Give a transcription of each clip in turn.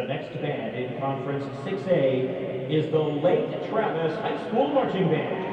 The next band in Conference 6A is the Lake Travis High School Marching Band.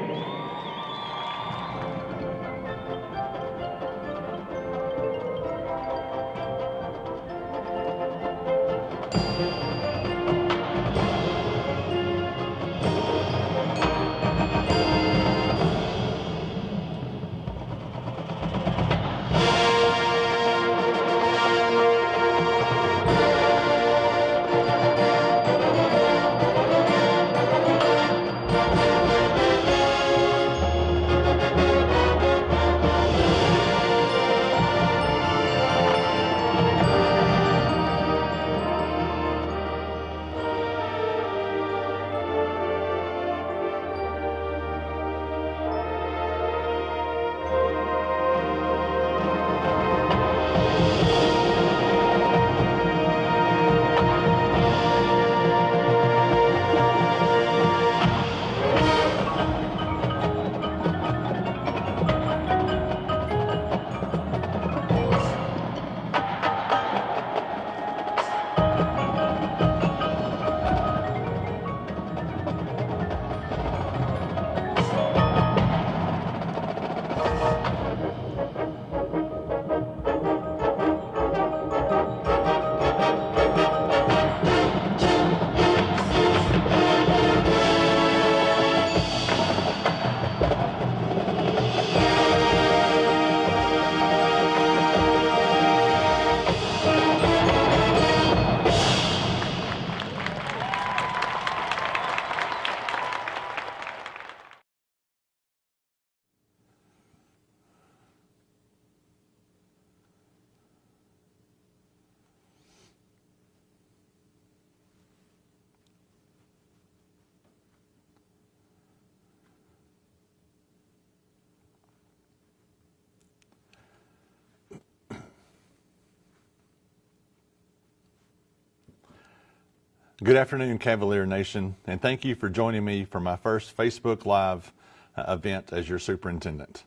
Good afternoon, Cavalier Nation, and thank you for joining me for my first Facebook Live event as your superintendent.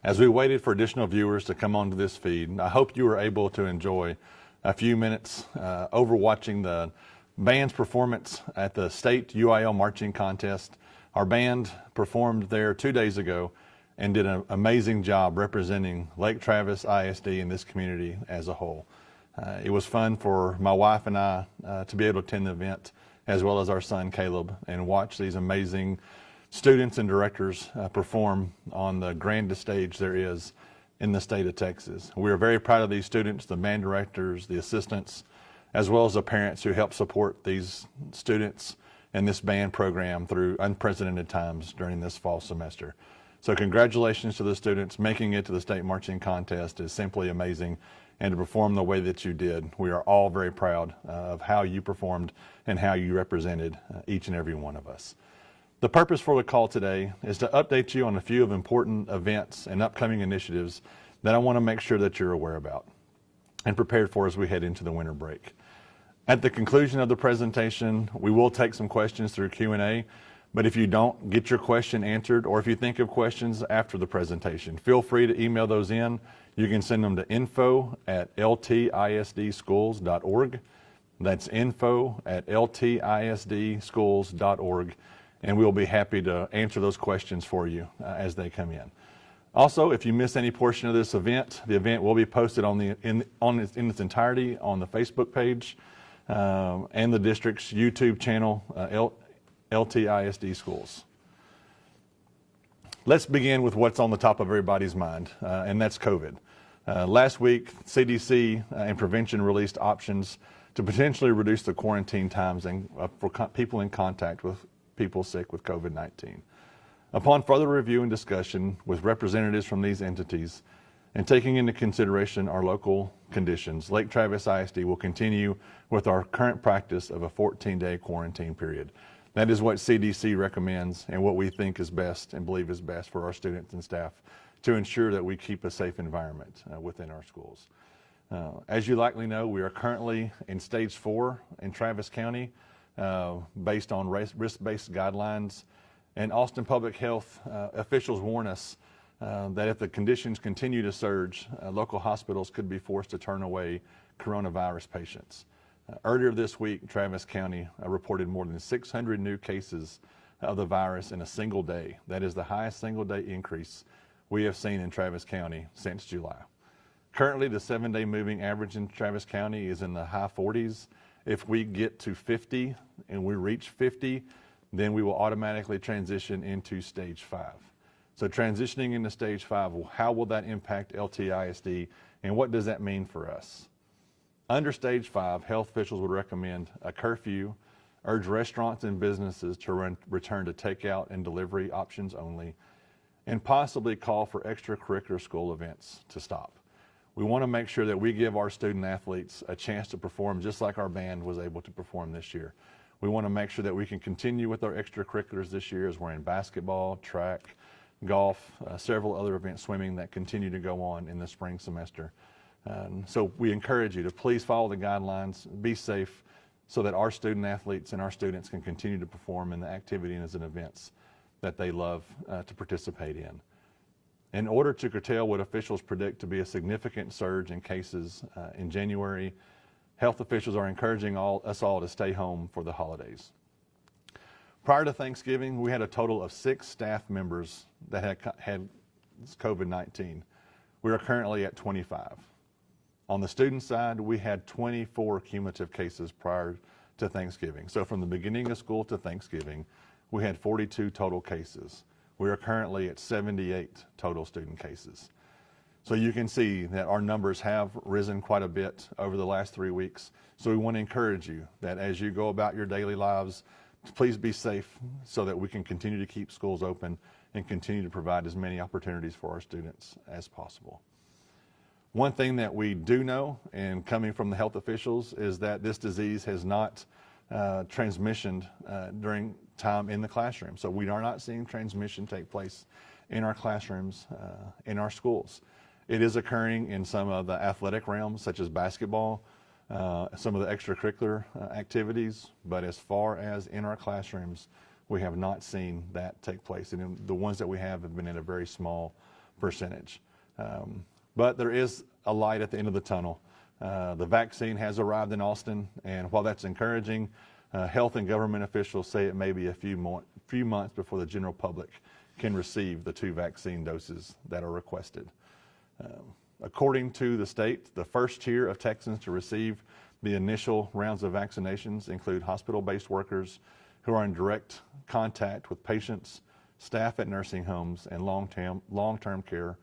As we waited for additional viewers to come onto this feed, I hope you were able to enjoy a few minutes over watching the band's performance at the state UIL marching contest. Our band performed there 2 days ago and did an amazing job representing Lake Travis ISD and this community as a whole. It was fun for my wife and I to be able to attend the event, as well as our son Caleb, and watch these amazing students and directors perform on the grandest stage there is in the state of Texas. We are very proud of these students, the band directors, the assistants, as well as the parents who help support these students and this band program through unprecedented times during this fall semester. So congratulations to the students. Making it to the state marching contest is simply amazing, and to perform the way that you did. We are all very proud of how you performed and how you represented each and every one of us. The purpose for the call today is to update you on a few of important events and upcoming initiatives that I want to make sure that you're aware about and prepared for as we head into the winter break. At the conclusion of the presentation, we will take some questions through Q&A, but if you don't get your question answered, or if you think of questions after the presentation, feel free to email those in. You can send them to info@ltisdschools.org. That's info@ltisdschools.org, and we'll be happy to answer those questions for you as they come in. Also, if you miss any portion of this event, the event will be posted in its entirety on the Facebook page and the district's YouTube channel, LTISD Schools. Let's begin with what's on the top of everybody's mind, and that's COVID. Last week, CDC and prevention released options to potentially reduce the quarantine times for people in contact with people sick with COVID-19. Upon further review and discussion with representatives from these entities, and taking into consideration our local conditions, Lake Travis ISD will continue with our current practice of a 14-day quarantine period. That is what CDC recommends and what we think is best and believe is best for our students and staff to ensure that we keep a safe environment within our schools. As you likely know, we are currently in stage 4 in Travis County based on risk-based guidelines, and Austin Public Health officials warn us that if the conditions continue to surge, local hospitals could be forced to turn away coronavirus patients. Earlier this week, Travis County reported more than 600 new cases of the virus in a single day. That is the highest single day increase we have seen in Travis County since July. Currently, the 7-day moving average in Travis County is in the high 40s. If we get to 50 and we reach 50, then we will automatically transition into stage 5. So transitioning into stage 5, how will that impact LTISD and what does that mean for us? Under stage 5, health officials would recommend a curfew, urge restaurants and businesses to return to takeout and delivery options only, and possibly call for extracurricular school events to stop. We want to make sure that we give our student athletes a chance to perform just like our band was able to perform this year. We want to make sure that we can continue with our extracurriculars this year as we're in basketball, track, golf, several other events, swimming, that continue to go on in the spring semester. So we encourage you to please follow the guidelines, be safe, so that our student athletes and our students can continue to perform in the activities and events that they love to participate in. In order to curtail what officials predict to be a significant surge in cases in January, health officials are encouraging us all to stay home for the holidays. Prior to Thanksgiving, we had a total of 6 staff members that had COVID-19. We are currently at 25. On the student side, we had 24 cumulative cases prior to Thanksgiving. So from the beginning of school to Thanksgiving, we had 42 total cases. We are currently at 78 total student cases. So you can see that our numbers have risen quite a bit over the last 3 weeks. So we want to encourage you that as you go about your daily lives, please be safe so that we can continue to keep schools open and continue to provide as many opportunities for our students as possible. One thing that we do know, and coming from the health officials, is that this disease has not transmission during time in the classroom. So we are not seeing transmission take place in our classrooms, in our schools. It is occurring in some of the athletic realms, such as basketball, some of the extracurricular activities, but as far as in our classrooms, we have not seen that take place. And the ones that we have been in a very small percentage. But there is a light at the end of the tunnel. The vaccine has arrived in Austin, and while that's encouraging, health and government officials say it may be a few months before the general public can receive the 2 vaccine doses that are requested. According to the state, the first tier of Texans to receive the initial rounds of vaccinations include hospital-based workers who are in direct contact with patients, staff at nursing homes and long-term care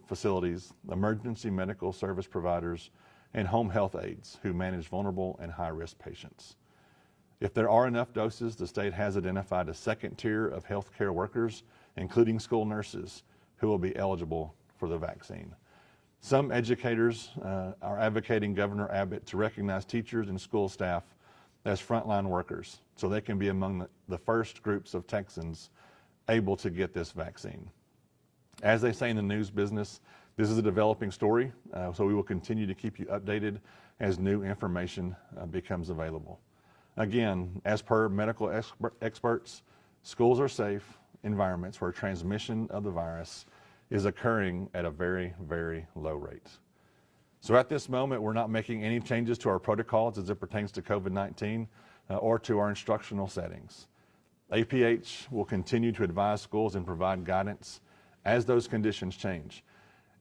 facilities, emergency medical service providers, and home health aides who manage vulnerable and high-risk patients. If there are enough doses, the state has identified a second tier of healthcare workers, including school nurses, who will be eligible for the vaccine. Some educators are advocating Governor Abbott to recognize teachers and school staff as frontline workers so they can be among the first groups of Texans able to get this vaccine. As they say in the news business, this is a developing story, so we will continue to keep you updated as new information becomes available. Again, as per medical experts, schools are safe environments where transmission of the virus is occurring at a very, very low rate. So at this moment, we're not making any changes to our protocols as it pertains to COVID-19 or to our instructional settings. APH will continue to advise schools and provide guidance as those conditions change.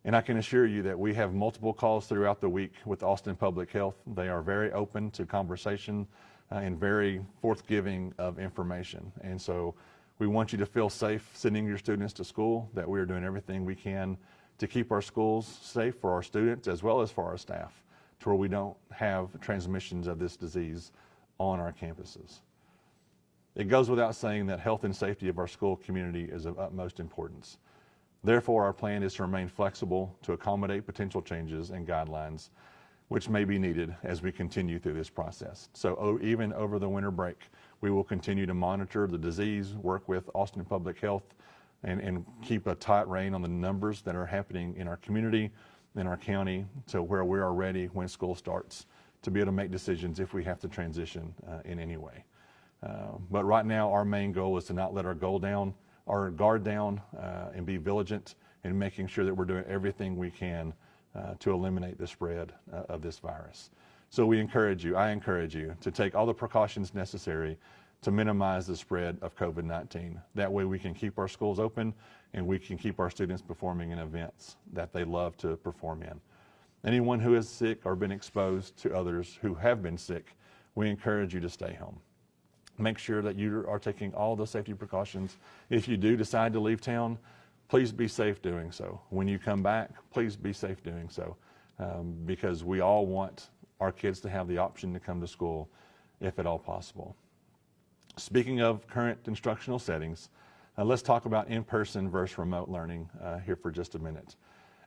And I can assure you that we have multiple calls throughout the week with Austin Public Health. They are very open to conversation and very forthgiving of information. And so we want you to feel safe sending your students to school, that we are doing everything we can to keep our schools safe for our students as well as for our staff, to where we don't have transmissions of this disease on our campuses. It goes without saying that health and safety of our school community is of utmost importance. Therefore, our plan is to remain flexible to accommodate potential changes and guidelines which may be needed as we continue through this process. So even over the winter break, we will continue to monitor the disease, work with Austin Public Health, and keep a tight rein on the numbers that are happening in our community, in our county, to where we are ready when school starts to be able to make decisions if we have to transition in any way. But right now, our main goal is to not let our guard down and be vigilant in making sure that we're doing everything we can to eliminate the spread of this virus. So I encourage you to take all the precautions necessary to minimize the spread of COVID-19. That way we can keep our schools open and we can keep our students performing in events that they love to perform in. Anyone who is sick or been exposed to others who have been sick, we encourage you to stay home. Make sure that you are taking all the safety precautions. If you do decide to leave town, please be safe doing so. When you come back, please be safe doing so, because we all want our kids to have the option to come to school if at all possible. Speaking of current instructional settings, let's talk about in-person versus remote learning here for just a minute.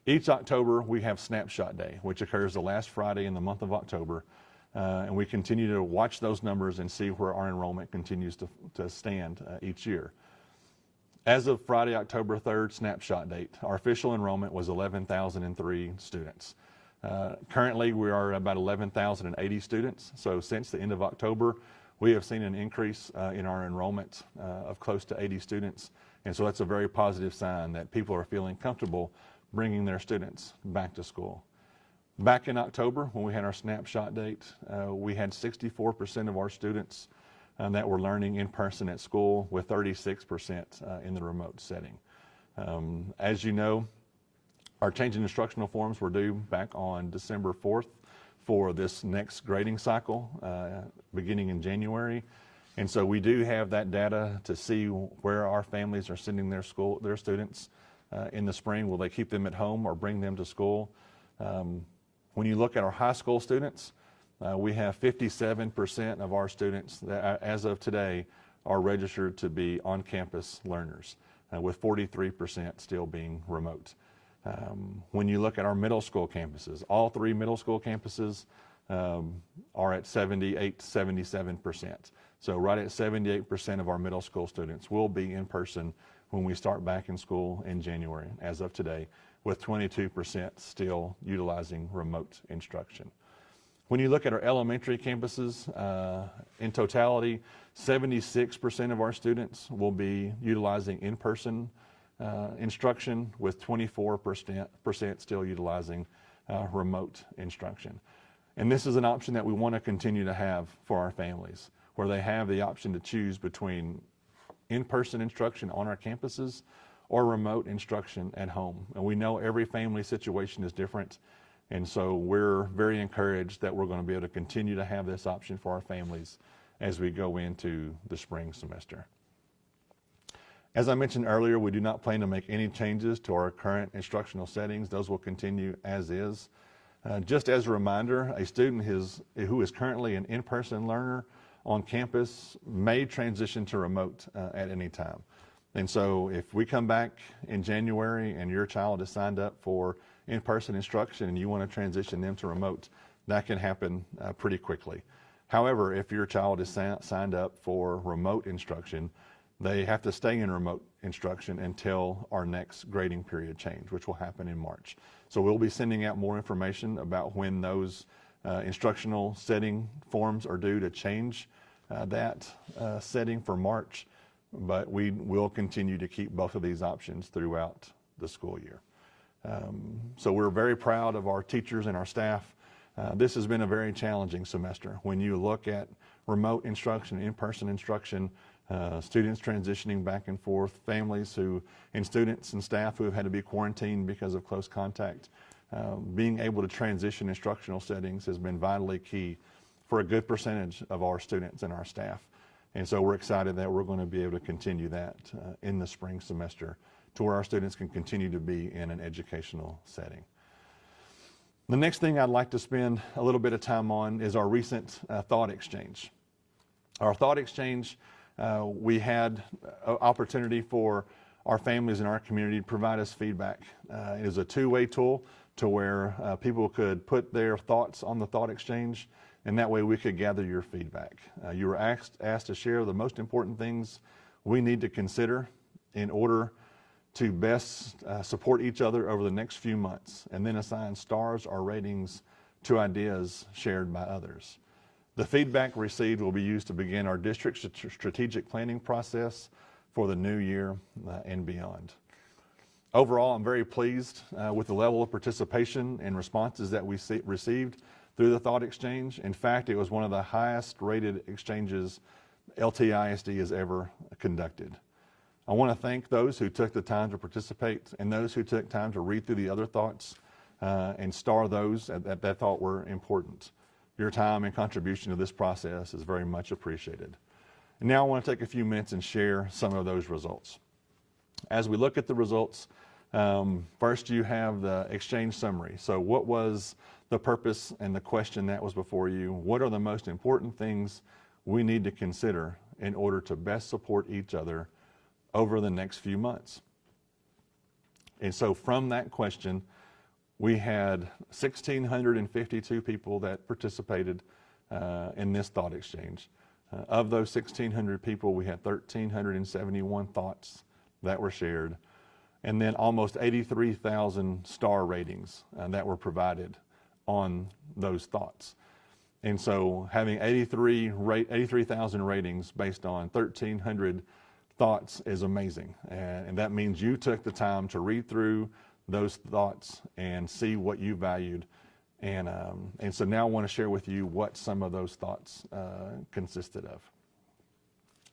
Each October, we have Snapshot Day, which occurs the last Friday in the month of October, and we continue to watch those numbers and see where our enrollment continues to stand each year. As of Friday, October 3rd, snapshot date, our official enrollment was 11,003 students. Currently, we are about 11,080 students, so since the end of October, we have seen an increase in our enrollment of close to 80 students, and so that's a very positive sign that people are feeling comfortable bringing their students back to school. Back in October, when we had our snapshot date, we had 64% of our students that were learning in person at school, with 36% in the remote setting. As you know, our change in instructional forms were due back on December 4th for this next grading cycle beginning in January. And so we do have that data to see where our families are sending their students in the spring. Will they keep them at home or bring them to school? When you look at our high school students, we have 57% of our students that, as of today, are registered to be on-campus learners, with 43% still being remote. When you look at our middle school campuses, all three middle school campuses are at 78, 77%. So right at 78% of our middle school students will be in person when we start back in school in January, as of today, with 22% still utilizing remote instruction. When you look at our elementary campuses, in totality, 76% of our students will be utilizing in-person instruction, with 24% still utilizing remote instruction. And this is an option that we want to continue to have for our families, where they have the option to choose between in-person instruction on our campuses or remote instruction at home. And we know every family situation is different, and so we're very encouraged that we're going to be able to continue to have this option for our families as we go into the spring semester. As I mentioned earlier, we do not plan to make any changes to our current instructional settings. Those will continue as is. Just as a reminder, a student who is currently an in-person learner on campus may transition to remote at any time. And so if we come back in January and your child is signed up for in-person instruction and you want to transition them to remote, that can happen pretty quickly. However, if your child is signed up for remote instruction, they have to stay in remote instruction until our next grading period change, which will happen in March. So we'll be sending out more information about when those instructional setting forms are due to change that setting for March, but we will continue to keep both of these options throughout the school year. So we're very proud of our teachers and our staff. This has been a very challenging semester. When you look at remote instruction, in-person instruction, students transitioning back and forth, families and students and staff who have had to be quarantined because of close contact, being able to transition instructional settings has been vitally key for a good percentage of our students and our staff. And so we're excited that we're going to be able to continue that in the spring semester to where our students can continue to be in an educational setting. The next thing I'd like to spend a little bit of time on is our recent Thoughtexchange. Our Thoughtexchange, we had an opportunity for our families in our community to provide us feedback. It is a two-way tool to where people could put their thoughts on the Thoughtexchange, and that way we could gather your feedback. You were asked to share the most important things we need to consider in order to best support each other over the next few months, and then assign stars or ratings to ideas shared by others. The feedback received will be used to begin our district strategic planning process for the new year and beyond. Overall, I'm very pleased with the level of participation and responses that we received through the Thought Exchange. In fact, it was one of the highest rated exchanges LTISD has ever conducted. I want to thank those who took the time to participate and those who took time to read through the other thoughts and star those that they thought were important. Your time and contribution to this process is very much appreciated. And now I want to take a few minutes and share some of those results. As we look at the results, first you have the exchange summary. So what was the purpose and the question that was before you? What are the most important things we need to consider in order to best support each other over the next few months? And so from that question, we had 1,652 people that participated in this thought exchange. Of those 1,600 people, we had 1,371 thoughts that were shared, and then almost 83,000 star ratings that were provided on those thoughts. And so having 83,000 ratings based on 1,300 thoughts is amazing. And that means you took the time to read through those thoughts and see what you valued. And so now I want to share with you what some of those thoughts consisted of.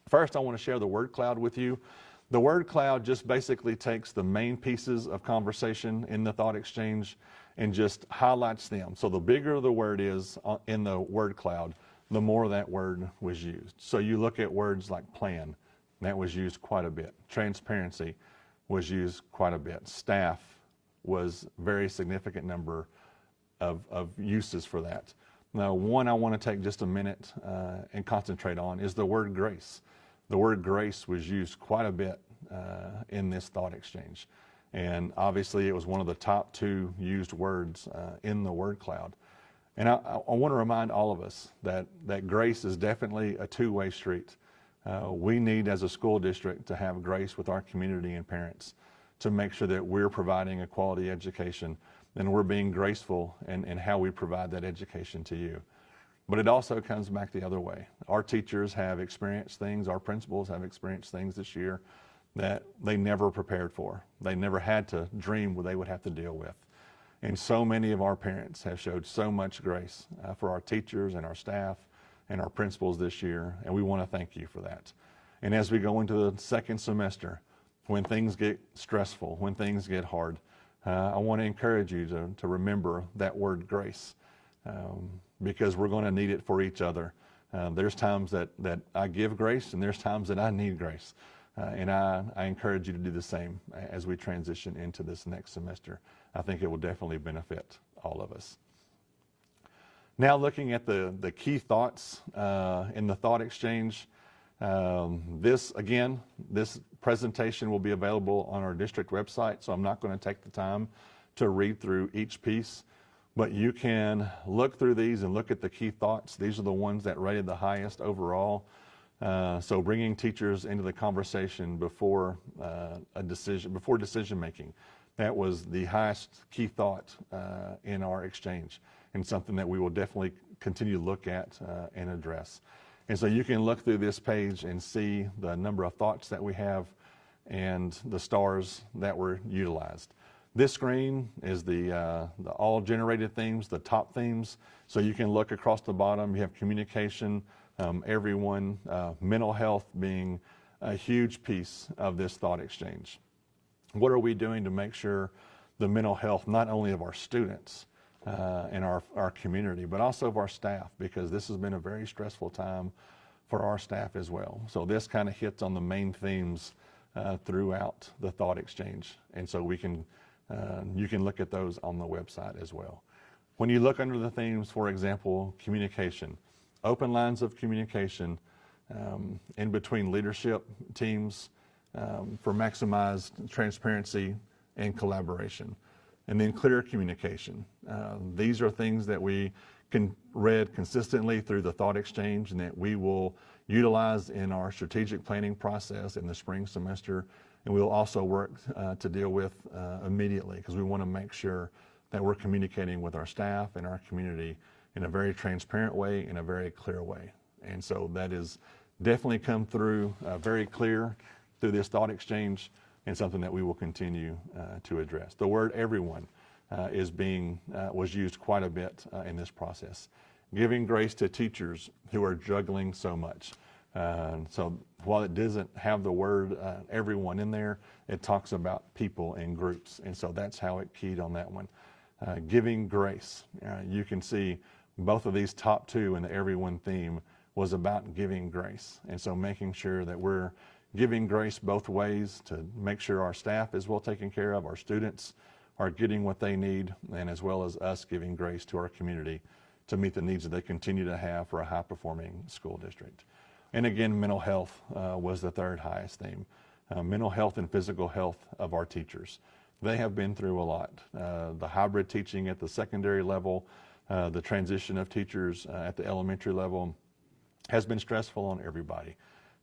First, I want to share the word cloud with you. The word cloud just basically takes the main pieces of conversation in the thought exchange and just highlights them. So the bigger the word is in the word cloud, the more that word was used. So you look at words like plan, that was used quite a bit. Transparency was used quite a bit. Staff was a very significant number of uses for that. Now, one I want to take just a minute and concentrate on is the word grace. The word grace was used quite a bit in this thought exchange. And obviously it was one of the top 2 used words in the word cloud. And I want to remind all of us that grace is definitely a two-way street. We need as a school district to have grace with our community and parents to make sure that we're providing a quality education and we're being graceful in how we provide that education to you. But it also comes back the other way. Our teachers have experienced things, our principals have experienced things this year that they never prepared for. They never had to dream what they would have to deal with. And so many of our parents have showed so much grace for our teachers and our staff and our principals this year, and we want to thank you for that. And as we go into the second semester, when things get stressful, when things get hard, I want to encourage you to remember that word grace, because we're going to need it for each other. There's times that I give grace, and there's times that I need grace. And I encourage you to do the same as we transition into this next semester. I think it will definitely benefit all of us. Now looking at the key thoughts in the thought exchange, this presentation will be available on our district website, so I'm not going to take the time to read through each piece, but you can look through these and look at the key thoughts. These are the ones that rated the highest overall. So bringing teachers into the conversation before decision making, that was the highest key thought in our exchange, and something that we will definitely continue to look at and address. And so you can look through this page and see the number of thoughts that we have and the stars that were utilized. This screen is the all generated themes, the top themes. So you can look across the bottom. You have communication, everyone, mental health being a huge piece of this thought exchange. What are we doing to make sure the mental health, not only of our students and our community, but also of our staff, because this has been a very stressful time for our staff as well. So this kind of hits on the main themes throughout the thought exchange. And so you can look at those on the website as well. When you look under the themes, for example, communication, open lines of communication in between leadership teams for maximized transparency and collaboration. And then clear communication. These are things that we read consistently through the thought exchange and that we will utilize in our strategic planning process in the spring semester. And we'll also work to deal with immediately, because we want to make sure that we're communicating with our staff and our community in a very transparent way, in a very clear way. And so that is definitely come through very clear through this thought exchange, and something that we will continue to address. The word everyone, was used quite a bit in this process. Giving grace to teachers who are juggling so much. So while it doesn't have the word everyone in there, it talks about people in groups. And so that's how it keyed on that one. Giving grace. You can see both of these top two in the everyone theme was about giving grace. And so making sure that we're giving grace both ways to make sure our staff is well taken care of, our students are getting what they need, and as well as us giving grace to our community to meet the needs that they continue to have for a high-performing school district. And again, mental health was the third highest theme. Mental health and physical health of our teachers. They have been through a lot. The hybrid teaching at the secondary level, the transition of teachers at the elementary level has been stressful on everybody.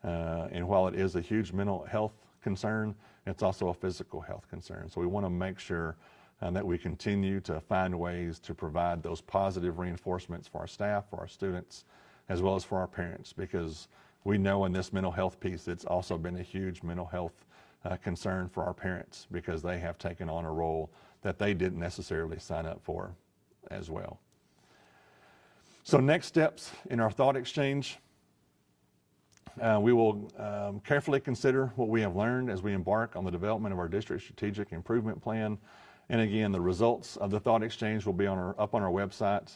And while it is a huge mental health concern, it's also a physical health concern. So we want to make sure that we continue to find ways to provide those positive reinforcements for our staff, for our students, as well as for our parents, because we know in this mental health piece, it's also been a huge mental health concern for our parents, because they have taken on a role that they didn't necessarily sign up for as well. So next steps in our thought exchange, we will carefully consider what we have learned as we embark on the development of our district strategic improvement plan. And again, the results of the thought exchange will be up on our website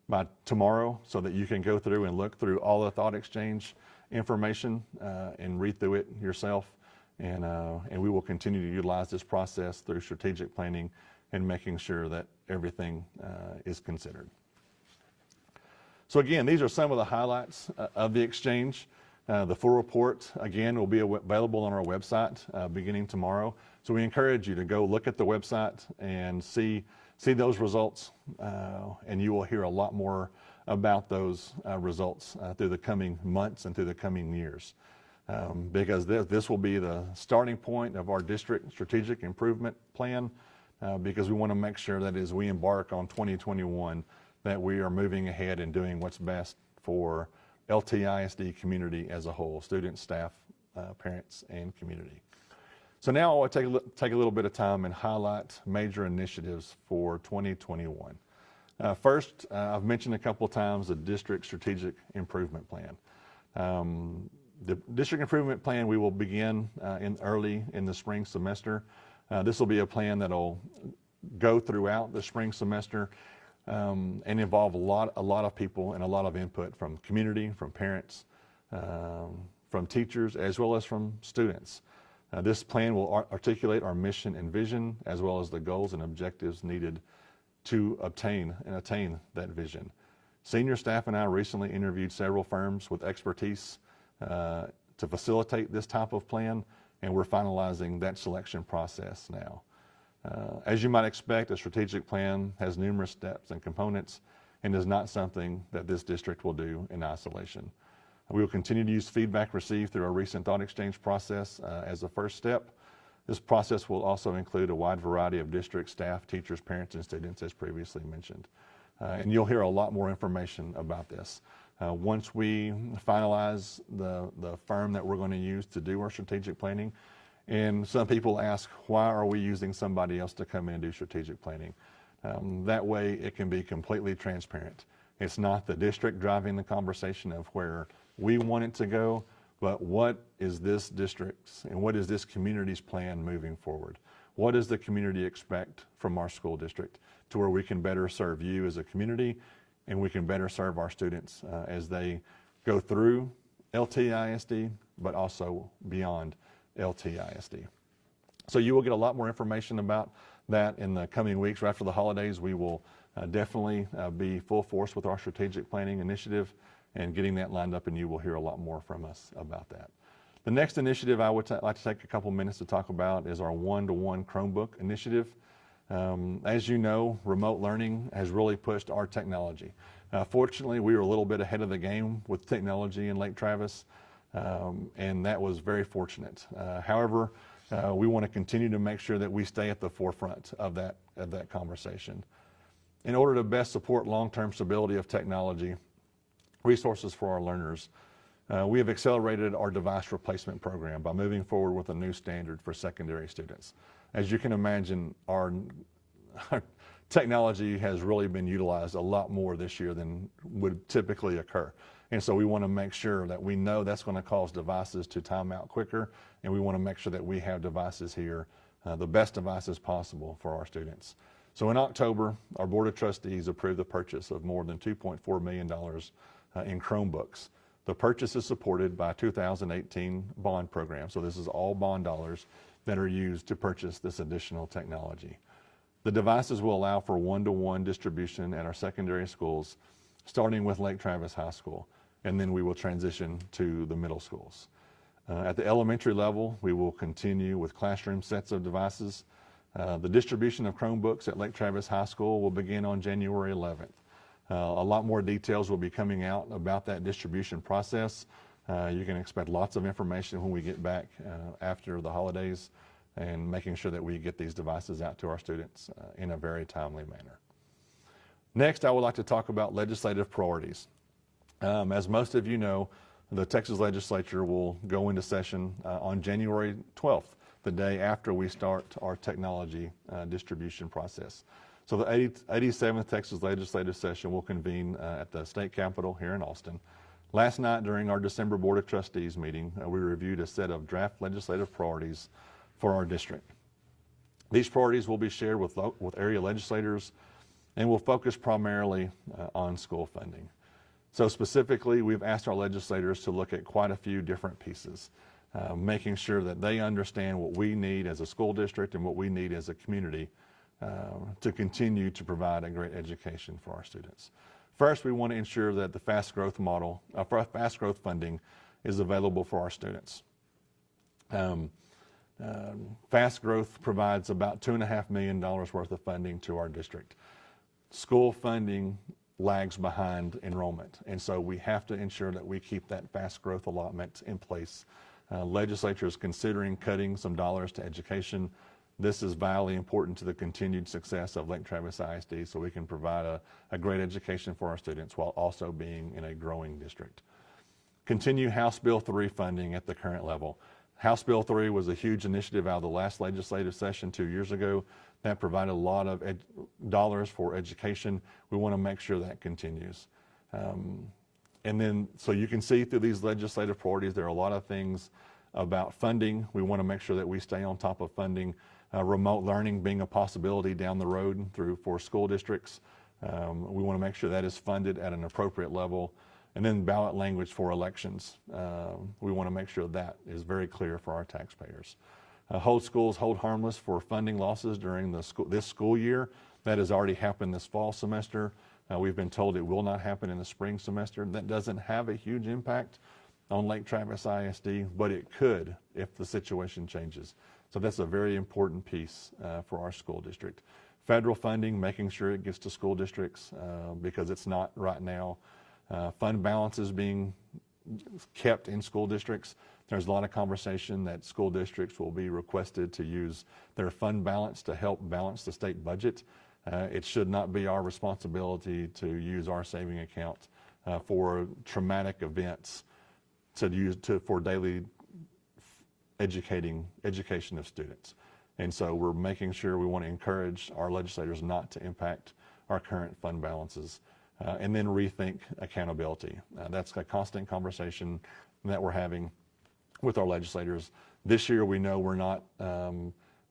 by tomorrow, so that you can go through and look through all the thought exchange information and read through it yourself. And we will continue to utilize this process through strategic planning and making sure that everything is considered. So again, these are some of the highlights of the exchange. The full report, again, will be available on our website beginning tomorrow. So we encourage you to go look at the website and see those results, and you will hear a lot more about those results through the coming months and through the coming years. Because this will be the starting point of our district strategic improvement plan, because we want to make sure that as we embark on 2021, that we are moving ahead and doing what's best for LTISD community as a whole, students, staff, parents, and community. So now I want to take a little bit of time and highlight major initiatives for 2021. First, I've mentioned a couple of times the district strategic improvement plan. The district improvement plan we will begin early in the spring semester. This will be a plan that'll go throughout the spring semester and involve a lot of people and a lot of input from community, from parents, from teachers, as well as from students. This plan will articulate our mission and vision, as well as the goals and objectives needed to obtain and attain that vision. Senior staff and I recently interviewed several firms with expertise to facilitate this type of plan, and we're finalizing that selection process now. As you might expect, a strategic plan has numerous steps and components and is not something that this district will do in isolation. We will continue to use feedback received through our recent thought exchange process as a first step. This process will also include a wide variety of district staff, teachers, parents, and students, as previously mentioned. And you'll hear a lot more information about this. Once we finalize the firm that we're going to use to do our strategic planning, and some people ask, why are we using somebody else to come in and do strategic planning? That way it can be completely transparent. It's not the district driving the conversation of where we want it to go, but what is this district's and what is this community's plan moving forward? What does the community expect from our school district to where we can better serve you as a community, and we can better serve our students as they go through LTISD, but also beyond LTISD. So you will get a lot more information about that in the coming weeks. Right after the holidays, we will definitely be full force with our strategic planning initiative and getting that lined up, and you will hear a lot more from us about that. The next initiative I would like to take a couple minutes to talk about is our one-to-one Chromebook initiative. As you know, remote learning has really pushed our technology. Fortunately, we were a little bit ahead of the game with technology in Lake Travis, and that was very fortunate. However, we want to continue to make sure that we stay at the forefront of that conversation. In order to best support long-term stability of technology, resources for our learners, we have accelerated our device replacement program by moving forward with a new standard for secondary students. As you can imagine, our our technology has really been utilized a lot more this year than would typically occur. And so we want to make sure that we know that's going to cause devices to time out quicker, and we want to make sure that we have devices here, the best devices possible for our students. So in October, our Board of Trustees approved the purchase of more than $2.4 million in Chromebooks. The purchase is supported by a 2018 bond program, so this is all bond dollars that are used to purchase this additional technology. The devices will allow for one-to-one distribution at our secondary schools, starting with Lake Travis High School, and then we will transition to the middle schools. At the elementary level, we will continue with classroom sets of devices. The distribution of Chromebooks at Lake Travis High School will begin on January 11th. A lot more details will be coming out about that distribution process. You can expect lots of information when we get back after the holidays, and making sure that we get these devices out to our students in a very timely manner. Next, I would like to talk about legislative priorities. As most of you know, the Texas legislature will go into session on January 12th, the day after we start our technology distribution process. So the 87th Texas legislative session will convene at the state capitol here in Austin. Last night during our December Board of Trustees meeting, we reviewed a set of draft legislative priorities for our district. These priorities will be shared with area legislators and will focus primarily on school funding. So specifically, we've asked our legislators to look at quite a few different pieces, making sure that they understand what we need as a school district and what we need as a community to continue to provide a great education for our students. First, we want to ensure that the fast growth funding is available for our students. Fast growth provides about $2.5 million worth of funding to our district. School funding lags behind enrollment, and so we have to ensure that we keep that fast growth allotment in place. Legislature is considering cutting some dollars to education. This is vitally important to the continued success of Lake Travis ISD, so we can provide a great education for our students while also being in a growing district. Continue House Bill 3 funding at the current level. House Bill 3 was a huge initiative out of the last legislative session 2 years ago that provided a lot of dollars for education. We want to make sure that continues. And then, so you can see through these legislative priorities, there are a lot of things about funding. We want to make sure that we stay on top of funding. Remote learning being a possibility down the road for school districts. We want to make sure that is funded at an appropriate level. And then ballot language for elections. We want to make sure that is very clear for our taxpayers. Hold schools hold harmless for funding losses during this school year. That has already happened this fall semester. We've been told it will not happen in the spring semester. That doesn't have a huge impact on Lake Travis ISD, but it could if the situation changes. So that's a very important piece for our school district. Federal funding, making sure it gets to school districts because it's not right now. Fund balances being kept in school districts. There's a lot of conversation that school districts will be requested to use their fund balance to help balance the state budget. It should not be our responsibility to use our saving account for traumatic events for daily education of students. And so we're making sure we want to encourage our legislators not to impact our current fund balances. And then rethink accountability. That's a constant conversation that we're having with our legislators. This year we know we're not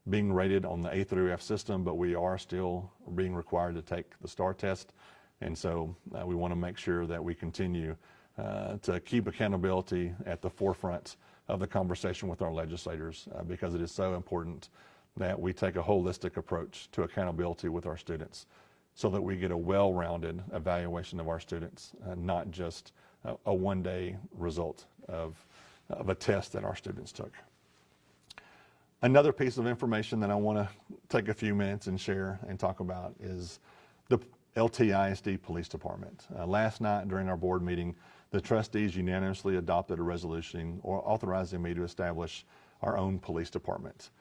being rated on the A through F system, but we are still being required to take the STAR test. And so we want to make sure that we continue to keep accountability at the forefront of the conversation with our legislators because it is so important that we take a holistic approach to accountability with our students, so that we get a well-rounded evaluation of our students, not just a one-day result of a test that our students took. Another piece of information that I want to take a few minutes and share and talk about is the LTISD Police Department. Last night during our board meeting, the trustees unanimously adopted a resolution authorizing me to establish our own police department.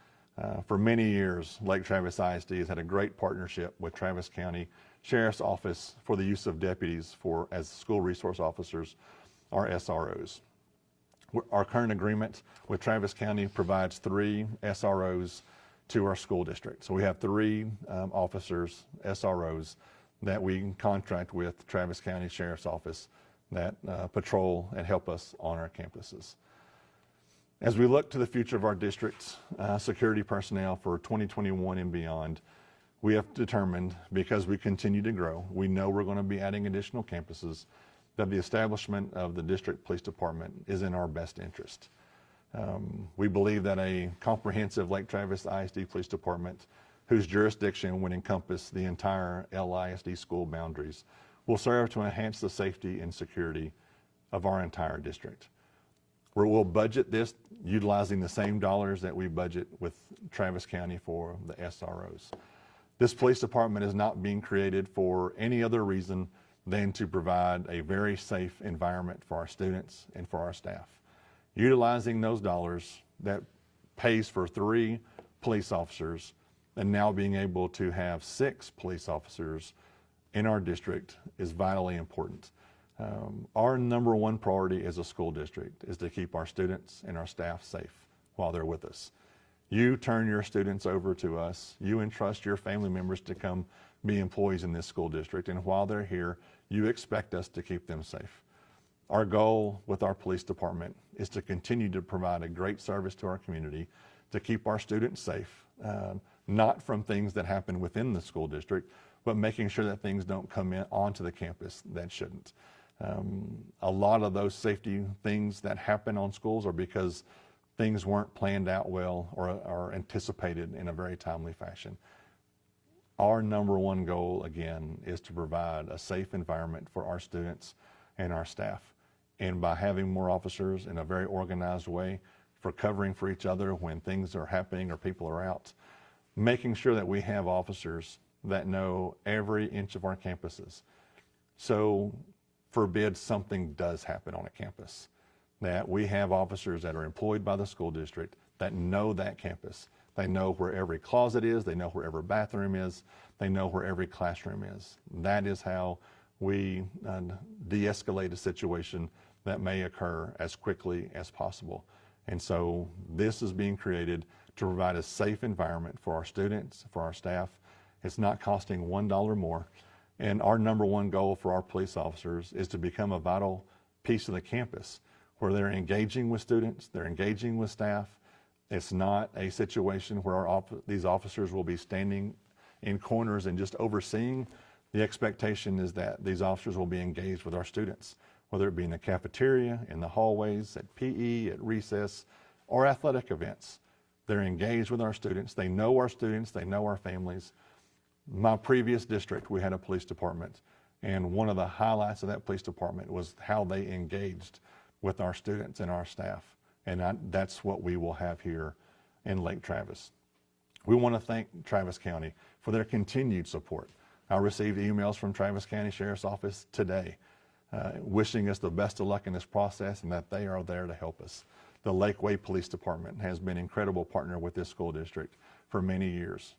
For many years, Lake Travis ISD has had a great partnership with Travis County Sheriff's Office for the use of deputies as school resource officers, or SROs. Our current agreement with Travis County provides 3 SROs to our school district. So we have 3 officers, SROs, that we contract with Travis County Sheriff's Office that patrol and help us on our campuses. As we look to the future of our district's security personnel for 2021 and beyond, we have determined, because we continue to grow, we know we're going to be adding additional campuses, that the establishment of the district police department is in our best interest. We believe that a comprehensive Lake Travis ISD Police Department, whose jurisdiction would encompass the entire LISD school boundaries, will serve to enhance the safety and security of our entire district. We'll budget this utilizing the same dollars that we budget with Travis County for the SROs. This police department is not being created for any other reason than to provide a very safe environment for our students and for our staff. Utilizing those dollars that pays for 3 police officers and now being able to have 6 police officers in our district is vitally important. Our number one priority as a school district is to keep our students and our staff safe while they're with us. You turn your students over to us. You entrust your family members to come be employees in this school district. And while they're here, you expect us to keep them safe. Our goal with our police department is to continue to provide a great service to our community, to keep our students safe, not from things that happen within the school district, but making sure that things don't come in onto the campus that shouldn't. A lot of those safety things that happen on schools are because things weren't planned out well or anticipated in a very timely fashion. Our number one goal, again, is to provide a safe environment for our students and our staff. And by having more officers in a very organized way for covering for each other when things are happening or people are out, making sure that we have officers that know every inch of our campuses. So forbid something does happen on a campus, that we have officers that are employed by the school district that know that campus. They know where every closet is, they know where every bathroom is, they know where every classroom is. That is how we de-escalate a situation that may occur as quickly as possible. And so this is being created to provide a safe environment for our students, for our staff. It's not costing $1 more. And our number one goal for our police officers is to become a vital piece of the campus where they're engaging with students, they're engaging with staff. It's not a situation where these officers will be standing in corners and just overseeing. The expectation is that these officers will be engaged with our students, whether it be in the cafeteria, in the hallways, at PE, at recess, or athletic events. They're engaged with our students. They know our students. They know our families. My previous district, we had a police department, and one of the highlights of that police department was how they engaged with our students and our staff. And that's what we will have here in Lake Travis. We want to thank Travis County for their continued support. I received emails from Travis County Sheriff's Office today wishing us the best of luck in this process and that they are there to help us. The Lakeway Police Department has been an incredible partner with this school district for many years.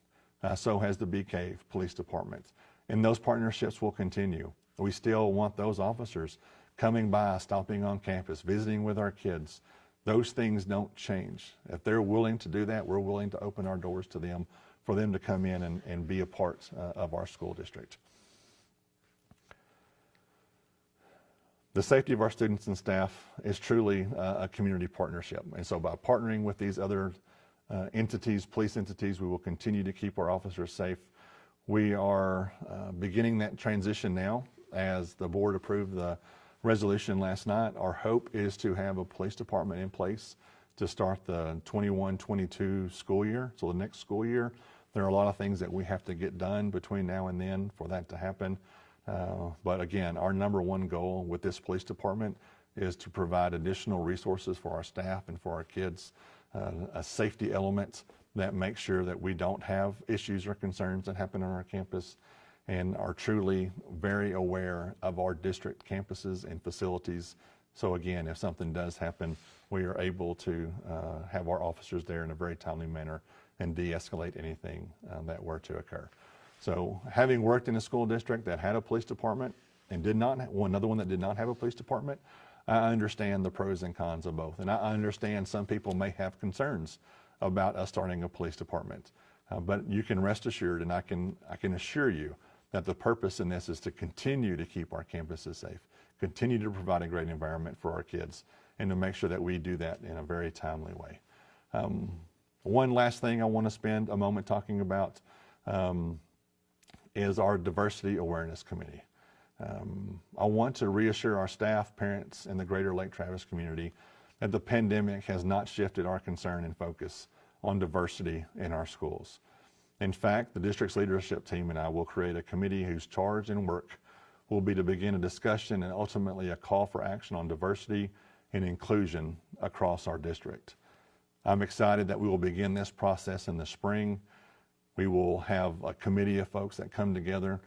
So has the Bee Cave Police Department. And those partnerships will continue. We still want those officers coming by, stopping on campus, visiting with our kids. Those things don't change. If they're willing to do that, we're willing to open our doors to them for them to come in and be a part of our school district. The safety of our students and staff is truly a community partnership. And so by partnering with these other entities, police entities, we will continue to keep our officers safe. We are beginning that transition now as the board approved the resolution last night. Our hope is to have a police department in place to start the 21-22 school year. So the next school year, there are a lot of things that we have to get done between now and then for that to happen. But again, our number one goal with this police department is to provide additional resources for our staff and for our kids, a safety element that makes sure that we don't have issues or concerns that happen on our campus, and are truly very aware of our district campuses and facilities. So again, if something does happen, we are able to have our officers there in a very timely manner and de-escalate anything that were to occur. So having worked in a school district that had a police department and another one that did not have a police department, I understand the pros and cons of both. And I understand some people may have concerns about us starting a police department. But you can rest assured, and I can assure you that the purpose in this is to continue to keep our campuses safe, continue to provide a great environment for our kids, and to make sure that we do that in a very timely way. One last thing I want to spend a moment talking about is our Diversity Awareness Committee. I want to reassure our staff, parents, and the greater Lake Travis community that the pandemic has not shifted our concern and focus on diversity in our schools. In fact, the district's leadership team and I will create a committee whose charge and work will be to begin a discussion and ultimately a call for action on diversity and inclusion across our district. I'm excited that we will begin this process in the spring. We will have a committee of folks that come together.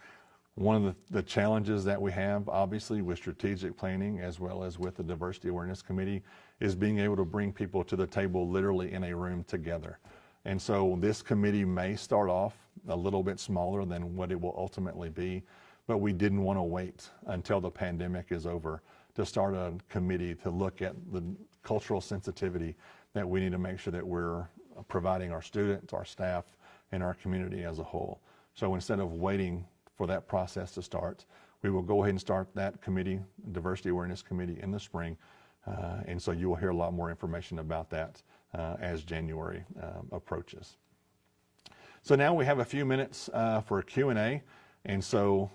One of the challenges that we have, obviously, with strategic planning as well as with the Diversity Awareness Committee is being able to bring people to the table literally in a room together. And so this committee may start off a little bit smaller than what it will ultimately be, but we didn't want to wait until the pandemic is over to start a committee to look at the cultural sensitivity that we need to make sure that we're providing our students, our staff, and our community as a whole. So instead of waiting for that process to start, we will go ahead and start that committee, Diversity Awareness Committee, in the spring. And so you will hear a lot more information about that as January approaches. So now we have a few minutes for a Q&A. And so,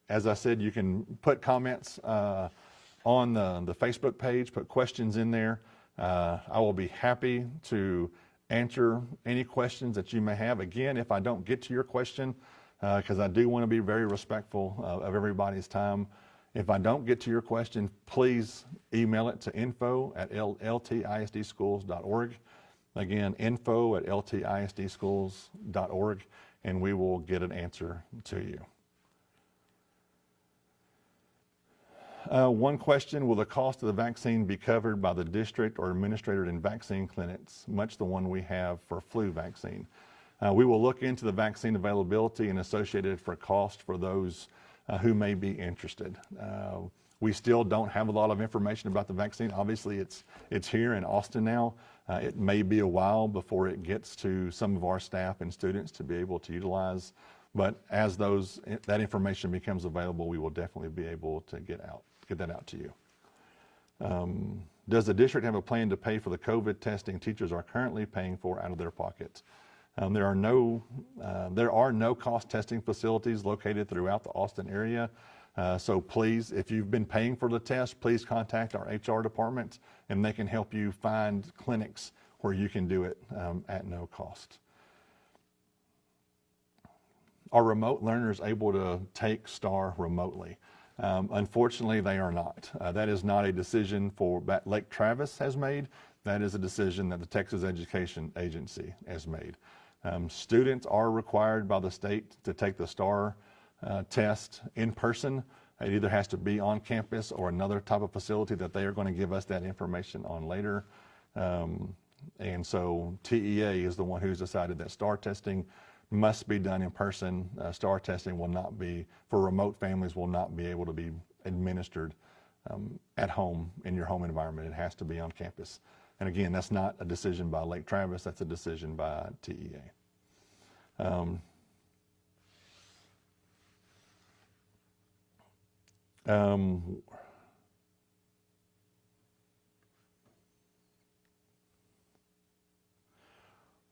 as I said, you can put comments on the Facebook page, put questions in there. I will be happy to answer any questions that you may have. Again, if I don't get to your question, because I do want to be very respectful of everybody's time. If I don't get to your question, please email it to info@ltisdschools.org. Again, info@ltisdschools.org, and we will get an answer to you. One question, will the cost of the vaccine be covered by the district or administered in vaccine clinics, much the one we have for flu vaccine? We will look into the vaccine availability and associated for cost for those who may be interested. We still don't have a lot of information about the vaccine. Obviously, it's here in Austin now. It may be a while before it gets to some of our staff and students to be able to utilize. But as that information becomes available, we will definitely be able to get that out to you. Does the district have a plan to pay for the COVID testing teachers are currently paying for out of their pockets? There are no cost testing facilities located throughout the Austin area. So please, if you've been paying for the test, please contact our HR department and they can help you find clinics where you can do it at no cost. Are remote learners able to take STAR remotely? Unfortunately, they are not. That is not a decision that Lake Travis has made. That is a decision that the Texas Education Agency has made. Students are required by the state to take the STAR test in person. It either has to be on campus or another type of facility that they are going to give us that information on later. And so TEA is the one who's decided that STAR testing must be done in person. STAR testing will not be, for remote families, will not be able to be administered at home in your home environment. It has to be on campus. And again, that's not a decision by Lake Travis, that's a decision by TEA.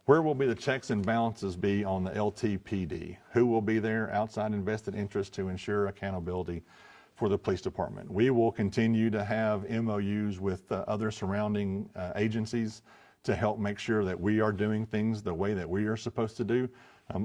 Where will be the checks and balances be on the LTPD? Who will be there? Outside invested interest to ensure accountability for the police department. We will continue to have MOUs with other surrounding agencies to help make sure that we are doing things the way that we are supposed to do.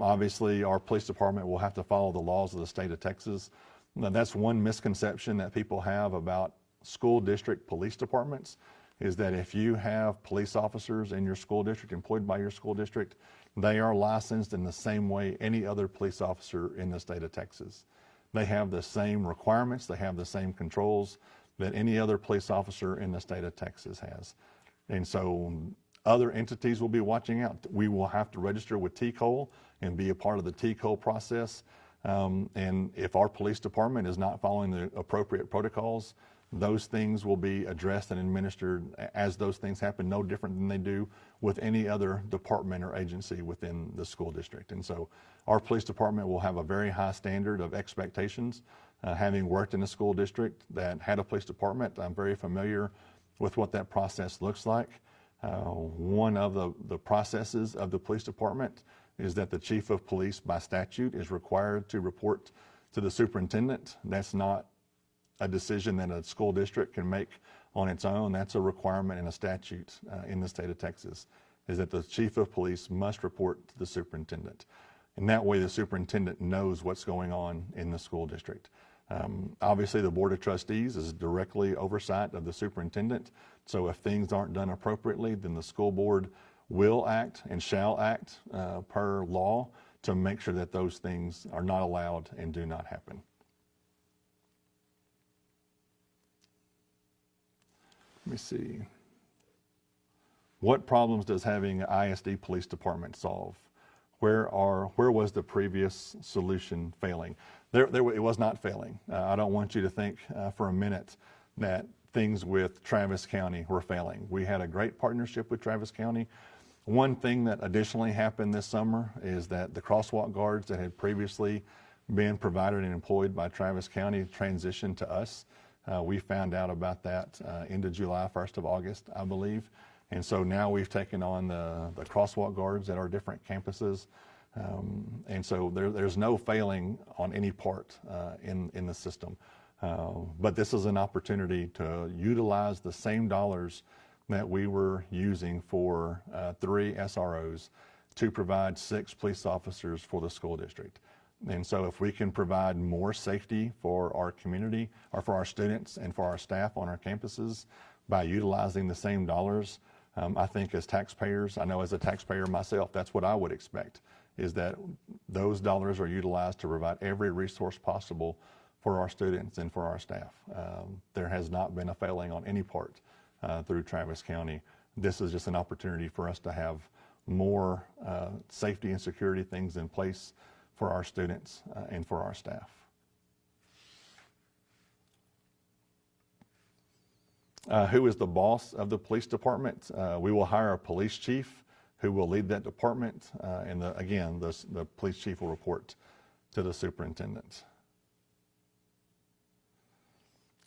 Obviously, our police department will have to follow the laws of the state of Texas. Now, that's one misconception that people have about school district police departments, is that if you have police officers in your school district, employed by your school district, they are licensed in the same way any other police officer in the state of Texas. They have the same requirements, they have the same controls that any other police officer in the state of Texas has. And so other entities will be watching out. We will have to register with TCOL and be a part of the TCOL process. And if our police department is not following the appropriate protocols, those things will be addressed and administered as those things happen, no different than they do with any other department or agency within the school district. And so our police department will have a very high standard of expectations. Having worked in a school district that had a police department, I'm very familiar with what that process looks like. One of the processes of the police department is that the chief of police by statute is required to report to the superintendent. That's not a decision that a school district can make on its own. That's a requirement in a statute in the state of Texas, is that the chief of police must report to the superintendent. And that way the superintendent knows what's going on in the school district. Obviously the Board of Trustees is directly oversight of the superintendent. So if things aren't done appropriately, then the school board will act and shall act per law to make sure that those things are not allowed and do not happen. Let me see. What problems does having an ISD police department solve? Where was the previous solution failing? It was not failing. I don't want you to think for a minute that things with Travis County were failing. We had a great partnership with Travis County. One thing that additionally happened this summer is that the crosswalk guards that had previously been provided and employed by Travis County transitioned to us. We found out about that end of July, 1st of August, I believe. And so now we've taken on the crosswalk guards at our different campuses. And so there's no failing on any part in the system. But this is an opportunity to utilize the same dollars that we were using for 3 SROs to provide 6 police officers for the school district. And so if we can provide more safety for our community or for our students and for our staff on our campuses by utilizing the same dollars, I think as taxpayers, I know as a taxpayer myself, that's what I would expect, is that those dollars are utilized to provide every resource possible for our students and for our staff. There has not been a failing on any part through Travis County. This is just an opportunity for us to have more safety and security things in place for our students and for our staff. Who is the boss of the police department? We will hire a police chief who will lead that department, and the police chief will report to the superintendent.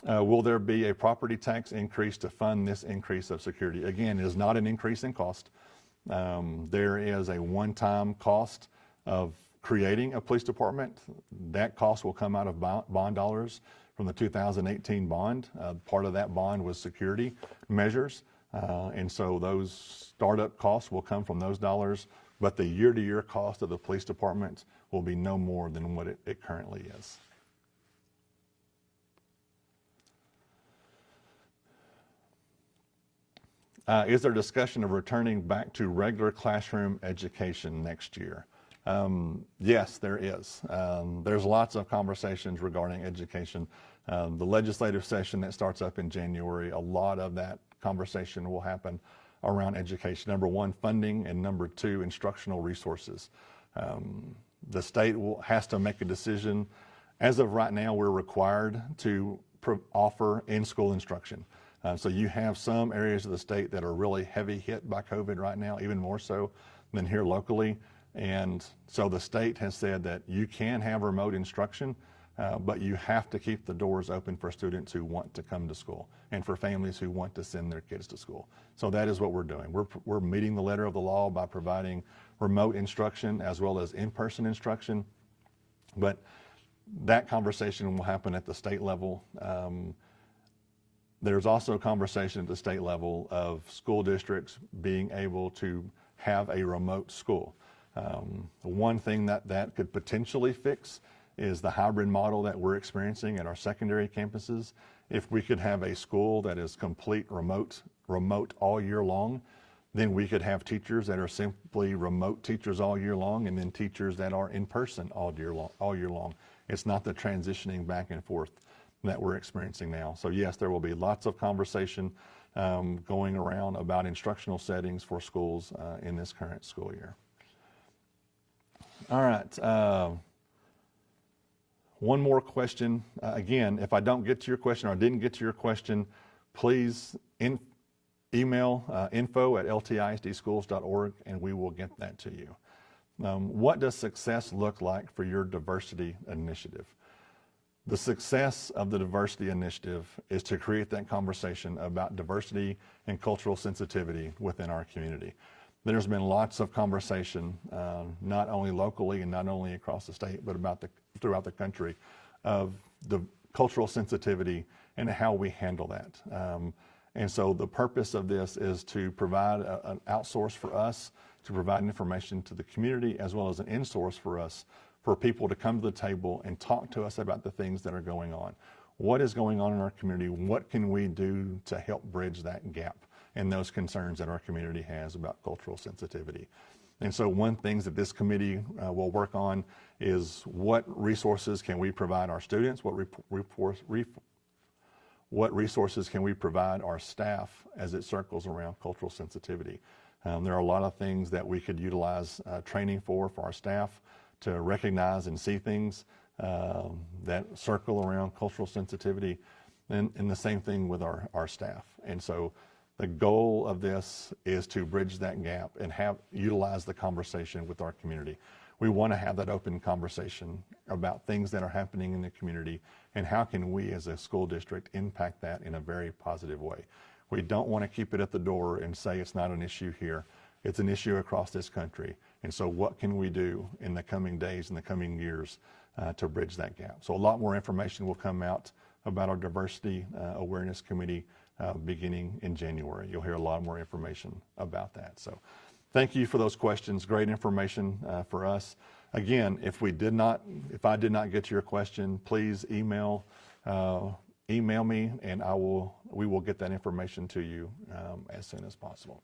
Will there be a property tax increase to fund this increase of security? Again, it is not an increase in cost. There is a one-time cost of creating a police department. That cost will come out of bond dollars from the 2018 bond. Part of that bond was security measures. And so those startup costs will come from those dollars, but the year-to-year cost of the police department will be no more than what it currently is. Is there discussion of returning back to regular classroom education next year? Yes, there is. There's lots of conversations regarding education. The legislative session that starts up in January, a lot of that conversation will happen around education. Number one, funding, and number two, instructional resources. The state has to make a decision. As of right now, we're required to offer in-school instruction. So you have some areas of the state that are really heavy hit by COVID right now, even more so than here locally. And so the state has said that you can have remote instruction, but you have to keep the doors open for students who want to come to school and for families who want to send their kids to school. So that is what we're doing. We're meeting the letter of the law by providing remote instruction as well as in-person instruction. But that conversation will happen at the state level. There's also a conversation at the state level of school districts being able to have a remote school. One thing that could potentially fix is the hybrid model that we're experiencing at our secondary campuses. If we could have a school that is complete remote all year long, then we could have teachers that are simply remote teachers all year long, and then teachers that are in person all year long. It's not the transitioning back and forth that we're experiencing now. So yes, there will be lots of conversation going around about instructional settings for schools in this current school year. All right. One more question. Again, if I don't get to your question or I didn't get to your question, please email info@ltisdschools.org and we will get that to you. What does success look like for your diversity initiative? The success of the diversity initiative is to create that conversation about diversity and cultural sensitivity within our community. There's been lots of conversation, not only locally and not only across the state, but throughout the country, of the cultural sensitivity and how we handle that. And so the purpose of this is to provide an outsource for us, to provide information to the community, as well as an in-source for us, for people to come to the table and talk to us about the things that are going on. What is going on in our community? What can we do to help bridge that gap and those concerns that our community has about cultural sensitivity? And so one thing that this committee will work on is what resources can we provide our students, what resources can we provide our staff as it circles around cultural sensitivity. There are a lot of things that we could utilize training for our staff to recognize and see things that circle around cultural sensitivity, and the same thing with our staff. And so the goal of this is to bridge that gap and utilize the conversation with our community. We want to have that open conversation about things that are happening in the community and how can we as a school district impact that in a very positive way. We don't want to keep it at the door and say it's not an issue here. It's an issue across this country. And so what can we do in the coming days and the coming years to bridge that gap? So a lot more information will come out about our Diversity Awareness Committee beginning in January. You'll hear a lot more information about that. So thank you for those questions. Great information for us. Again, if I did not get to your question, please email me and we will get that information to you as soon as possible.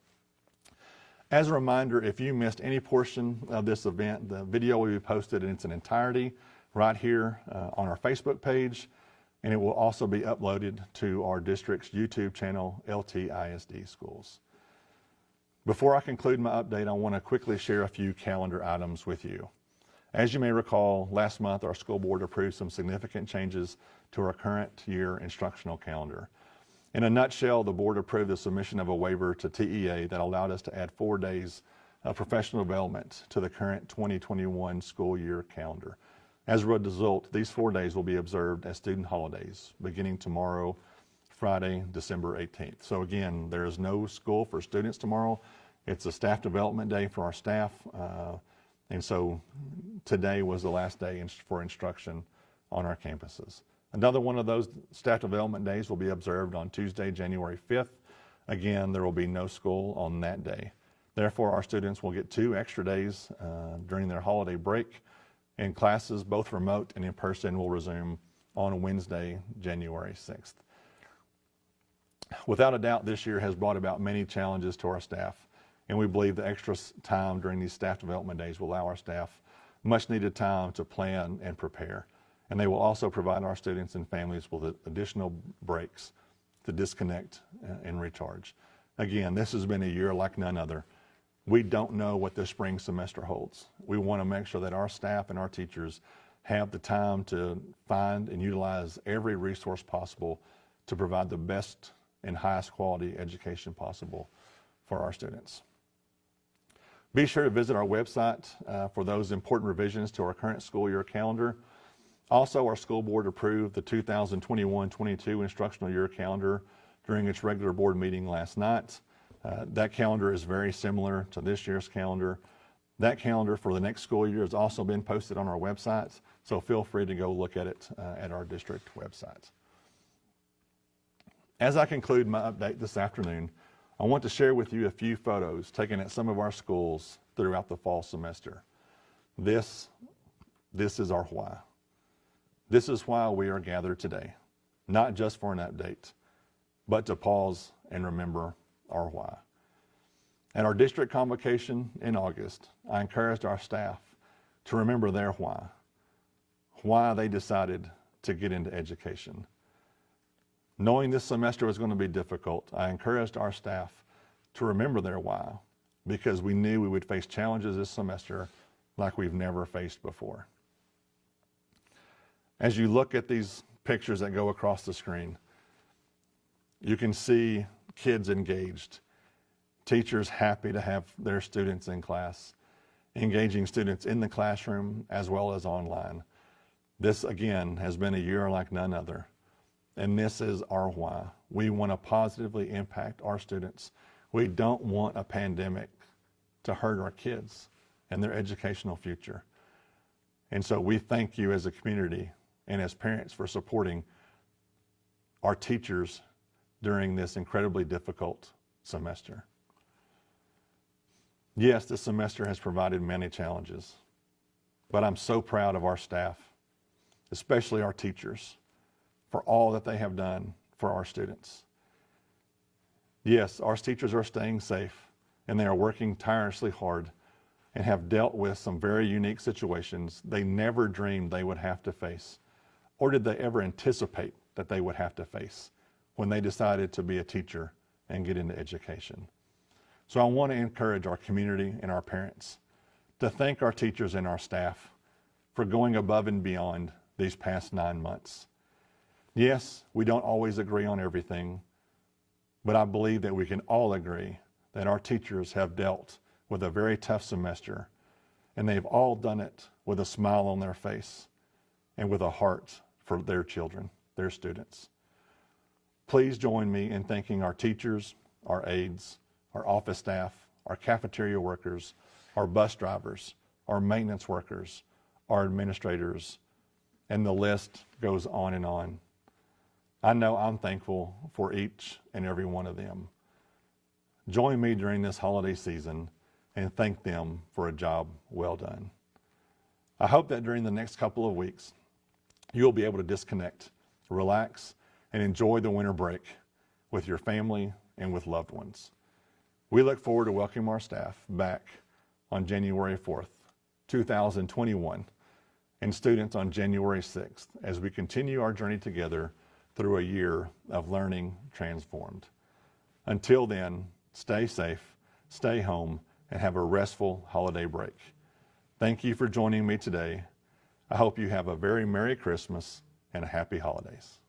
As a reminder, if you missed any portion of this event, the video will be posted in its entirety right here on our Facebook page, and it will also be uploaded to our district's YouTube channel, LTISD Schools. Before I conclude my update, I want to quickly share a few calendar items with you. As you may recall, last month our school board approved some significant changes to our current year instructional calendar. In a nutshell, the board approved the submission of a waiver to TEA that allowed us to add 4 days of professional development to the current 2021 school year calendar. As a result, these 4 days will be observed as student holidays beginning tomorrow, Friday, December 18th. So again, there is no school for students tomorrow. It's a staff development day for our staff. And so today was the last day for instruction on our campuses. Another one of those staff development days will be observed on Tuesday, January 5th. Again, there will be no school on that day. Therefore, our students will get 2 extra days during their holiday break, and classes, both remote and in person, will resume on Wednesday, January 6th. Without a doubt, this year has brought about many challenges to our staff, and we believe the extra time during these staff development days will allow our staff much needed time to plan and prepare. And they will also provide our students and families with additional breaks to disconnect and recharge. Again, this has been a year like none other. We don't know what this spring semester holds. We want to make sure that our staff and our teachers have the time to find and utilize every resource possible to provide the best and highest quality education possible for our students. Be sure to visit our website for those important revisions to our current school year calendar. Also, our school board approved the 2021-22 instructional year calendar during its regular board meeting last night. That calendar is very similar to this year's calendar. That calendar for the next school year has also been posted on our website, so feel free to go look at it at our district website. As I conclude my update this afternoon, I want to share with you a few photos taken at some of our schools throughout the fall semester. This is our why. This is why we are gathered today, not just for an update, but to pause and remember our why. At our district convocation in August, I encouraged our staff to remember their why they decided to get into education. Knowing this semester was going to be difficult, I encouraged our staff to remember their why, because we knew we would face challenges this semester like we've never faced before. As you look at these pictures that go across the screen, you can see kids engaged, teachers happy to have their students in class, engaging students in the classroom as well as online. This, again, has been a year like none other, and this is our why. We want to positively impact our students. We don't want a pandemic to hurt our kids and their educational future. And so we thank you as a community and as parents for supporting our teachers during this incredibly difficult semester. Yes, this semester has provided many challenges, but I'm so proud of our staff, especially our teachers, for all that they have done for our students. Yes, our teachers are staying safe, and they are working tirelessly hard and have dealt with some very unique situations they never dreamed they would have to face, or did they ever anticipate that they would have to face when they decided to be a teacher and get into education. So I want to encourage our community and our parents to thank our teachers and our staff for going above and beyond these past 9 months. Yes, we don't always agree on everything, but I believe that we can all agree that our teachers have dealt with a very tough semester, and they've all done it with a smile on their face and with a heart for their children, their students. Please join me in thanking our teachers, our aides, our office staff, our cafeteria workers, our bus drivers, our maintenance workers, our administrators, and the list goes on and on. I know I'm thankful for each and every one of them. Join me during this holiday season and thank them for a job well done. I hope that during the next couple of weeks, you'll be able to disconnect, relax, and enjoy the winter break with your family and with loved ones. We look forward to welcoming our staff back on January 4th, 2021, and students on January 6th as we continue our journey together through a year of learning transformed. Until then, stay safe, stay home, and have a restful holiday break. Thank you for joining me today. I hope you have a very Merry Christmas and a Happy Holidays.